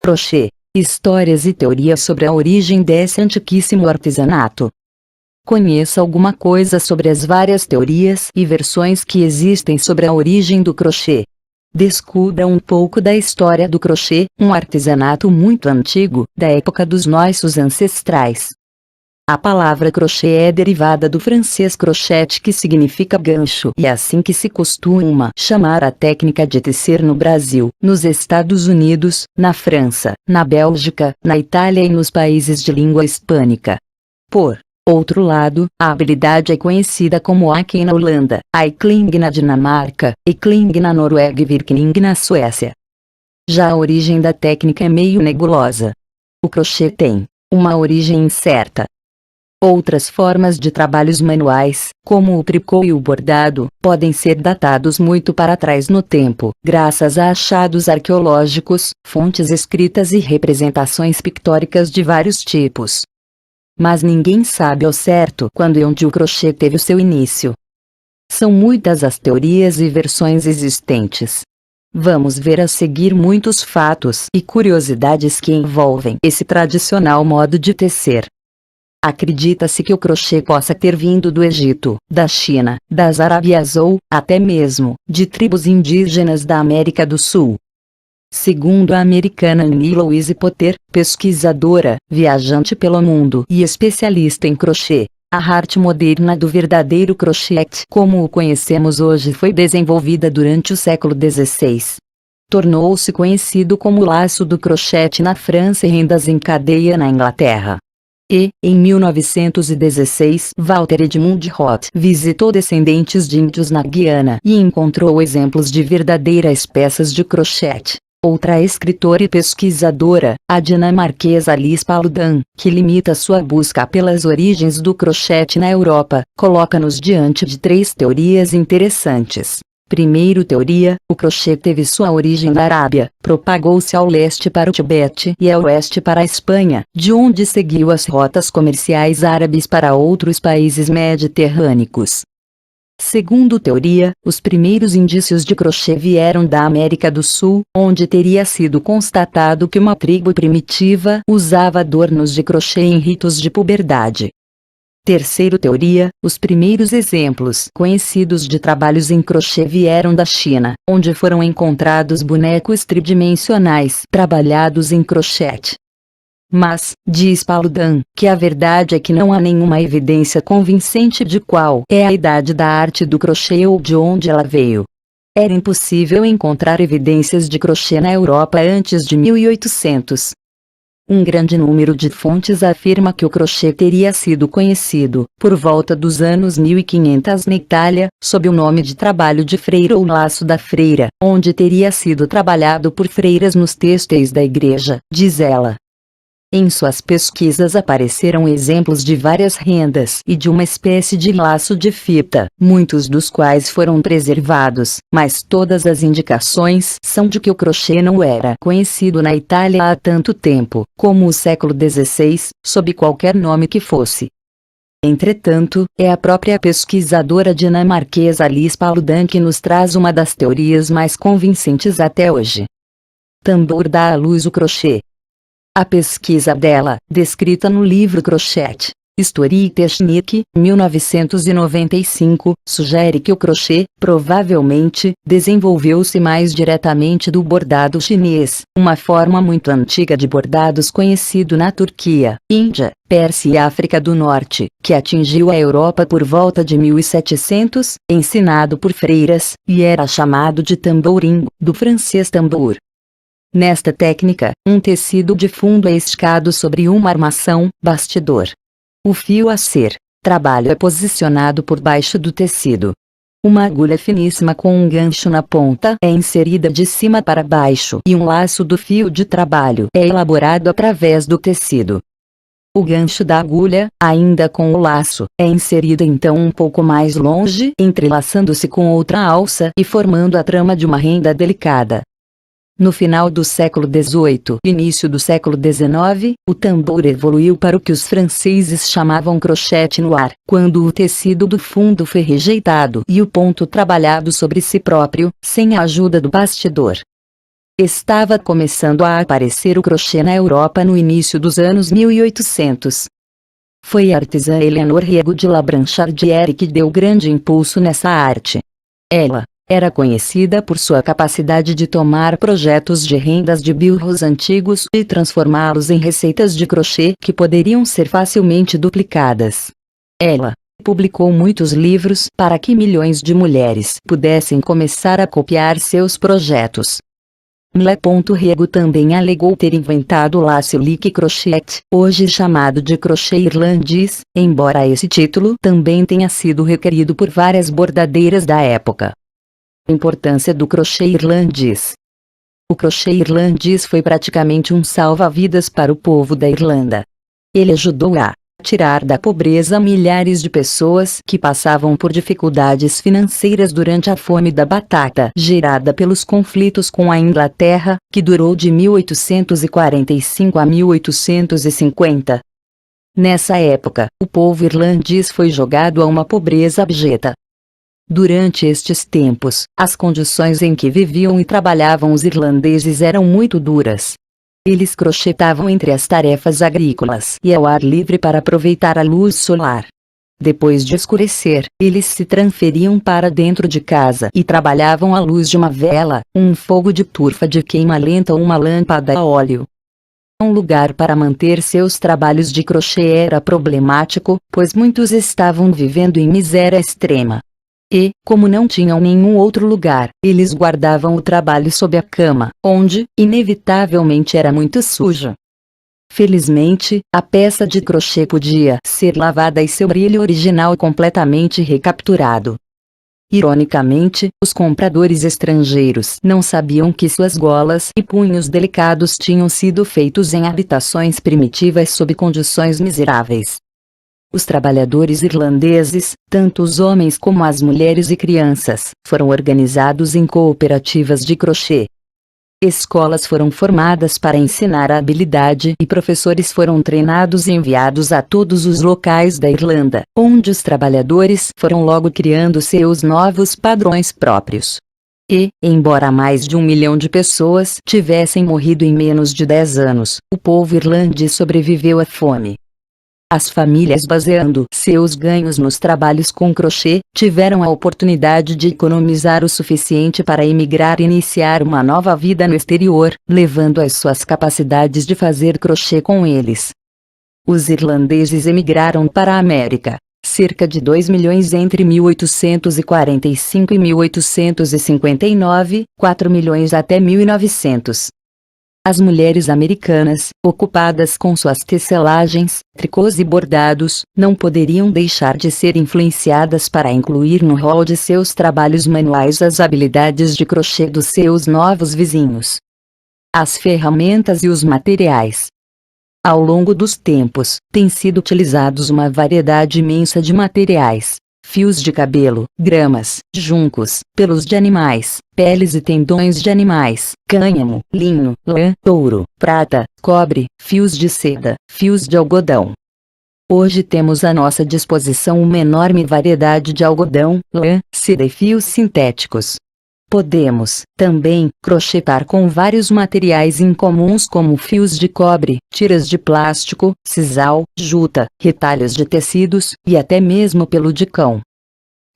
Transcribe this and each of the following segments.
Crochê, histórias e teorias sobre a origem desse antiquíssimo artesanato. Conheça alguma coisa sobre as várias teorias e versões que existem sobre a origem do crochê. Descubra um pouco da história do crochê, um artesanato muito antigo, da época dos nossos ancestrais. A palavra crochê é derivada do francês crochette, que significa gancho, e é assim que se costuma chamar a técnica de tecer no Brasil, nos Estados Unidos, na França, na Bélgica, na Itália e nos países de língua hispânica. Por outro lado, a habilidade é conhecida como Aken na Holanda, Aikling na Dinamarca, Ekling na Noruega e Virkning na Suécia. Já a origem da técnica é meio nebulosa. O crochê tem uma origem incerta. Outras formas de trabalhos manuais, como o tricô e o bordado, podem ser datados muito para trás no tempo, graças a achados arqueológicos, fontes escritas e representações pictóricas de vários tipos. Mas ninguém sabe ao certo quando e onde o crochê teve o seu início. São muitas as teorias e versões existentes. Vamos ver a seguir muitos fatos e curiosidades que envolvem esse tradicional modo de tecer. Acredita-se que o crochê possa ter vindo do Egito, da China, das Arábias ou, até mesmo, de tribos indígenas da América do Sul. Segundo a americana Annie Louise Potter, pesquisadora, viajante pelo mundo e especialista em crochê, a arte moderna do verdadeiro crochete, como o conhecemos hoje, foi desenvolvida durante o século XVI. Tornou-se conhecido como o laço do crochete na França e rendas em cadeia na Inglaterra. E, em 1916, Walter Edmund Roth visitou descendentes de índios na Guiana e encontrou exemplos de verdadeiras peças de crochete. Outra escritora e pesquisadora, a dinamarquesa Alice Paludan, que limita sua busca pelas origens do crochete na Europa, coloca-nos diante de três teorias interessantes. Primeiro teoria, o crochê teve sua origem na Arábia, propagou-se ao leste para o Tibete e ao oeste para a Espanha, de onde seguiu as rotas comerciais árabes para outros países mediterrâneos. Segundo teoria, os primeiros indícios de crochê vieram da América do Sul, onde teria sido constatado que uma tribo primitiva usava adornos de crochê em ritos de puberdade. Terceiro teoria, os primeiros exemplos conhecidos de trabalhos em crochê vieram da China, onde foram encontrados bonecos tridimensionais trabalhados em crochete. Mas, diz Paludan, que a verdade é que não há nenhuma evidência convincente de qual é a idade da arte do crochê ou de onde ela veio. Era impossível encontrar evidências de crochê na Europa antes de 1800. Um grande número de fontes afirma que o crochê teria sido conhecido, por volta dos anos 1500 na Itália, sob o nome de trabalho de freira ou laço da freira, onde teria sido trabalhado por freiras nos têxteis da igreja, diz ela. Em suas pesquisas apareceram exemplos de várias rendas e de uma espécie de laço de fita, muitos dos quais foram preservados, mas todas as indicações são de que o crochê não era conhecido na Itália há tanto tempo, como o século XVI, sob qualquer nome que fosse. Entretanto, é a própria pesquisadora dinamarquesa Alice Paludan que nos traz uma das teorias mais convincentes até hoje. Tambor dá à luz o crochê. A pesquisa dela, descrita no livro Crochete, Histoire et Technique, 1995, sugere que o crochê, provavelmente, desenvolveu-se mais diretamente do bordado chinês, uma forma muito antiga de bordados conhecido na Turquia, Índia, Pérsia e África do Norte, que atingiu a Europa por volta de 1700, ensinado por freiras, e era chamado de tambourin, do francês tambour. Nesta técnica, um tecido de fundo é esticado sobre uma armação, bastidor. O fio a ser trabalho é posicionado por baixo do tecido. Uma agulha finíssima com um gancho na ponta é inserida de cima para baixo e um laço do fio de trabalho é elaborado através do tecido. O gancho da agulha, ainda com o laço, é inserido então um pouco mais longe, entrelaçando-se com outra alça e formando a trama de uma renda delicada. No final do século XVIII e início do século XIX, o tambor evoluiu para o que os franceses chamavam crochete noir, quando o tecido do fundo foi rejeitado e o ponto trabalhado sobre si próprio, sem a ajuda do bastidor. Estava começando a aparecer o crochê na Europa no início dos anos 1800. Foi a artesã Eleanor Riego de La Brancardière que deu grande impulso nessa arte. Ela era conhecida por sua capacidade de tomar projetos de rendas de bilros antigos e transformá-los em receitas de crochê que poderiam ser facilmente duplicadas. Ela publicou muitos livros para que milhões de mulheres pudessem começar a copiar seus projetos. Riego também alegou ter inventado o laço lique crochet, hoje chamado de crochê irlandês, embora esse título também tenha sido requerido por várias bordadeiras da época. Importância do crochê irlandês. O crochê irlandês foi praticamente um salva-vidas para o povo da Irlanda. Ele ajudou a tirar da pobreza milhares de pessoas que passavam por dificuldades financeiras durante a fome da batata gerada pelos conflitos com a Inglaterra, que durou de 1845 a 1850. Nessa época, o povo irlandês foi jogado a uma pobreza abjeta. Durante estes tempos, as condições em que viviam e trabalhavam os irlandeses eram muito duras. Eles crochetavam entre as tarefas agrícolas e ao ar livre para aproveitar a luz solar. Depois de escurecer, eles se transferiam para dentro de casa e trabalhavam à luz de uma vela, um fogo de turfa de queima lenta ou uma lâmpada a óleo. Um lugar para manter seus trabalhos de crochê era problemático, pois muitos estavam vivendo em miséria extrema. E, como não tinham nenhum outro lugar, eles guardavam o trabalho sob a cama, onde, inevitavelmente era muito sujo. Felizmente, a peça de crochê podia ser lavada e seu brilho original completamente recapturado. Ironicamente, os compradores estrangeiros não sabiam que suas golas e punhos delicados tinham sido feitos em habitações primitivas sob condições miseráveis. Os trabalhadores irlandeses, tanto os homens como as mulheres e crianças, foram organizados em cooperativas de crochê. Escolas foram formadas para ensinar a habilidade e professores foram treinados e enviados a todos os locais da Irlanda, onde os trabalhadores foram logo criando seus novos padrões próprios. E, embora mais de 1 milhão de pessoas tivessem morrido em menos de 10 anos, o povo irlandês sobreviveu à fome. As famílias, baseando seus ganhos nos trabalhos com crochê, tiveram a oportunidade de economizar o suficiente para emigrar e iniciar uma nova vida no exterior, levando as suas capacidades de fazer crochê com eles. Os irlandeses emigraram para a América, cerca de 2 milhões entre 1845 e 1859, 4 milhões até 1900. As mulheres americanas, ocupadas com suas tecelagens, tricôs e bordados, não poderiam deixar de ser influenciadas para incluir no rol de seus trabalhos manuais as habilidades de crochê dos seus novos vizinhos. As ferramentas e os materiais. Ao longo dos tempos, tem sido utilizados uma variedade imensa de materiais. Fios de cabelo, gramas, juncos, pelos de animais, peles e tendões de animais, cânhamo, linho, lã, ouro, prata, cobre, fios de seda, fios de algodão. Hoje temos à nossa disposição uma enorme variedade de algodão, lã, seda e fios sintéticos. Podemos, também, crochetar com vários materiais incomuns como fios de cobre, tiras de plástico, sisal, juta, retalhos de tecidos, e até mesmo pelo de cão.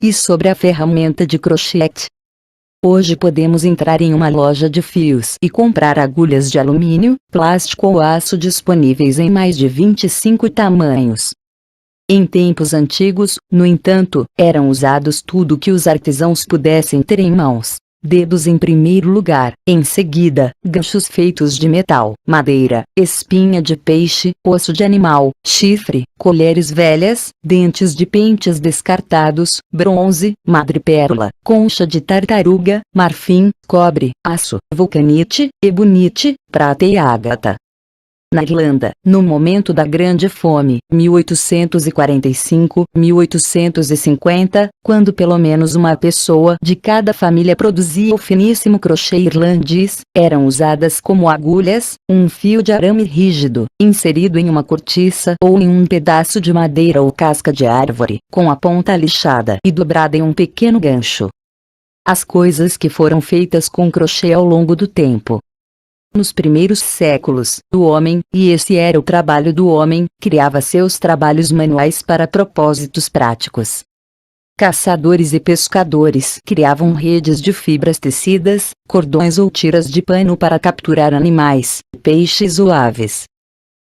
E sobre a ferramenta de crochê? Hoje podemos entrar em uma loja de fios e comprar agulhas de alumínio, plástico ou aço disponíveis em mais de 25 tamanhos. Em tempos antigos, no entanto, eram usados tudo que os artesãos pudessem ter em mãos. Dedos em primeiro lugar, em seguida, ganchos feitos de metal, madeira, espinha de peixe, osso de animal, chifre, colheres velhas, dentes de pentes descartados, bronze, madrepérola, concha de tartaruga, marfim, cobre, aço, vulcanite, ebonite, prata e ágata. Na Irlanda, no momento da Grande Fome, 1845-1850, quando pelo menos uma pessoa de cada família produzia o finíssimo crochê irlandês, eram usadas como agulhas, um fio de arame rígido, inserido em uma cortiça ou em um pedaço de madeira ou casca de árvore, com a ponta lixada e dobrada em um pequeno gancho. As coisas que foram feitas com crochê ao longo do tempo. Nos primeiros séculos, o homem, e esse era o trabalho do homem, criava seus trabalhos manuais para propósitos práticos. Caçadores e pescadores criavam redes de fibras tecidas, cordões ou tiras de pano para capturar animais, peixes ou aves.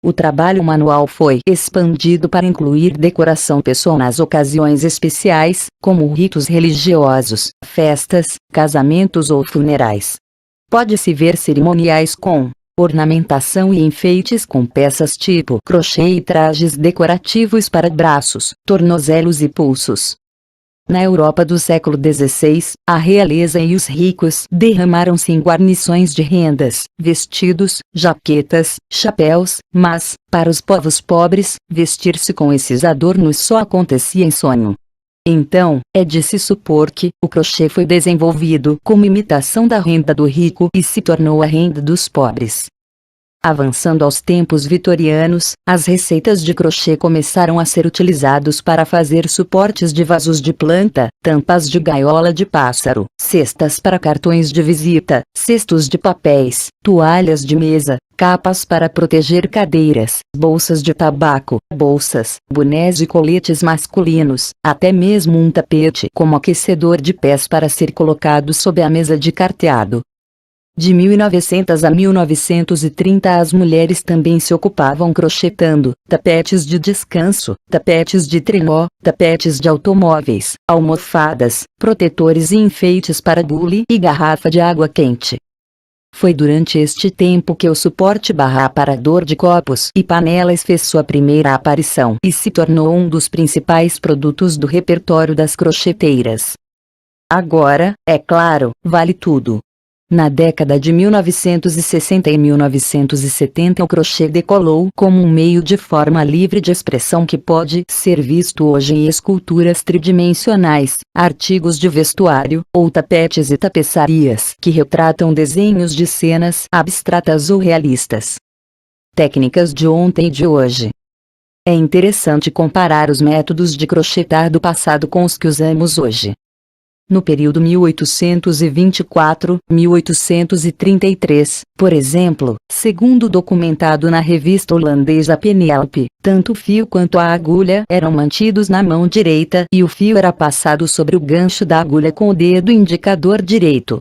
O trabalho manual foi expandido para incluir decoração pessoal nas ocasiões especiais, como ritos religiosos, festas, casamentos ou funerais. Pode-se ver cerimoniais com ornamentação e enfeites com peças tipo crochê e trajes decorativos para braços, tornozelos e pulsos. Na Europa do século XVI, a realeza e os ricos derramaram-se em guarnições de rendas, vestidos, jaquetas, chapéus, mas, para os povos pobres, vestir-se com esses adornos só acontecia em sonho. Então, é de se supor que o crochê foi desenvolvido como imitação da renda do rico e se tornou a renda dos pobres. Avançando aos tempos vitorianos, as receitas de crochê começaram a ser utilizados para fazer suportes de vasos de planta, tampas de gaiola de pássaro, cestas para cartões de visita, cestos de papéis, toalhas de mesa, capas para proteger cadeiras, bolsas de tabaco, bolsas, bonés e coletes masculinos, até mesmo um tapete como aquecedor de pés para ser colocado sob a mesa de carteado. De 1900 a 1930 as mulheres também se ocupavam crochetando tapetes de descanso, tapetes de trenó, tapetes de automóveis, almofadas, protetores e enfeites para bule e garrafa de água quente. Foi durante este tempo que o suporte aparador de copos e panelas fez sua primeira aparição e se tornou um dos principais produtos do repertório das crocheteiras. Agora, é claro, vale tudo. Na década de 1960 e 1970 o crochê decolou como um meio de forma livre de expressão que pode ser visto hoje em esculturas tridimensionais, artigos de vestuário, ou tapetes e tapeçarias que retratam desenhos de cenas abstratas ou realistas. Técnicas de ontem e de hoje. É interessante comparar os métodos de crochetar do passado com os que usamos hoje. No período 1824-1833, por exemplo, segundo documentado na revista holandesa Penelope, tanto o fio quanto a agulha eram mantidos na mão direita e o fio era passado sobre o gancho da agulha com o dedo indicador direito.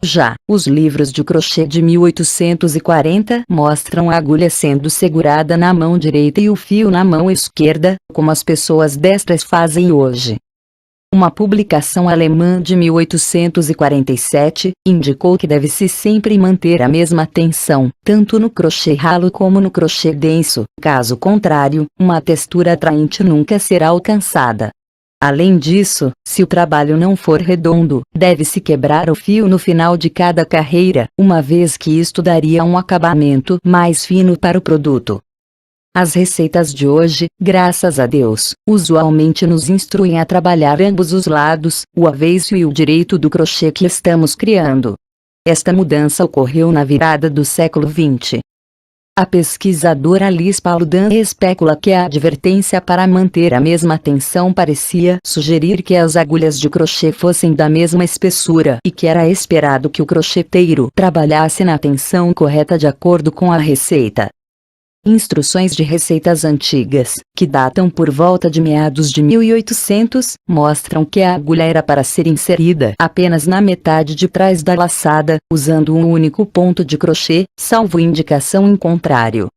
Já, os livros de crochê de 1840 mostram a agulha sendo segurada na mão direita e o fio na mão esquerda, como as pessoas destras fazem hoje. Uma publicação alemã de 1847 indicou que deve-se sempre manter a mesma tensão, tanto no crochê ralo como no crochê denso, caso contrário, uma textura atraente nunca será alcançada. Além disso, se o trabalho não for redondo, deve-se quebrar o fio no final de cada carreira, uma vez que isto daria um acabamento mais fino para o produto. As receitas de hoje, graças a Deus, usualmente nos instruem a trabalhar ambos os lados, o avesso e o direito do crochê que estamos criando. Esta mudança ocorreu na virada do século XX. A pesquisadora Liz Paludan especula que a advertência para manter a mesma tensão parecia sugerir que as agulhas de crochê fossem da mesma espessura e que era esperado que o crocheteiro trabalhasse na tensão correta de acordo com a receita. Instruções de receitas antigas, que datam por volta de meados de 1800, mostram que a agulha era para ser inserida apenas na metade de trás da laçada, usando um único ponto de crochê, salvo indicação em contrário.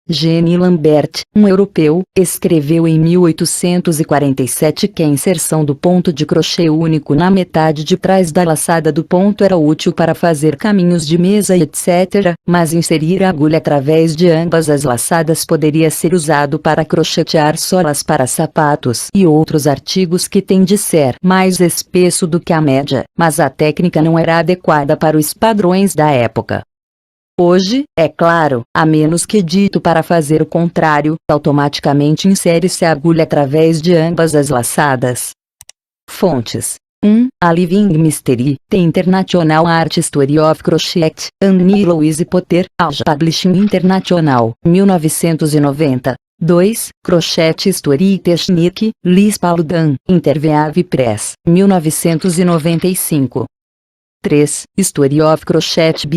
Jean Lambert, um europeu, escreveu em 1847 que a inserção do ponto de crochê único na metade de trás da laçada do ponto era útil para fazer caminhos de mesa etc., mas inserir a agulha através de ambas as laçadas poderia ser usado para crochetear solas para sapatos e outros artigos que têm de ser mais espesso do que a média, mas a técnica não era adequada para os padrões da época. Hoje, é claro, a menos que dito para fazer o contrário, automaticamente insere-se a agulha através de ambas as laçadas. Fontes: 1. A Living Mystery, The International Art History of Crochet, Annie Louise Potter, Alja Publishing International, 1990. 2. Crochet History Technique, Liz Paludan, Interweave Press, 1995. 3. History of Crochet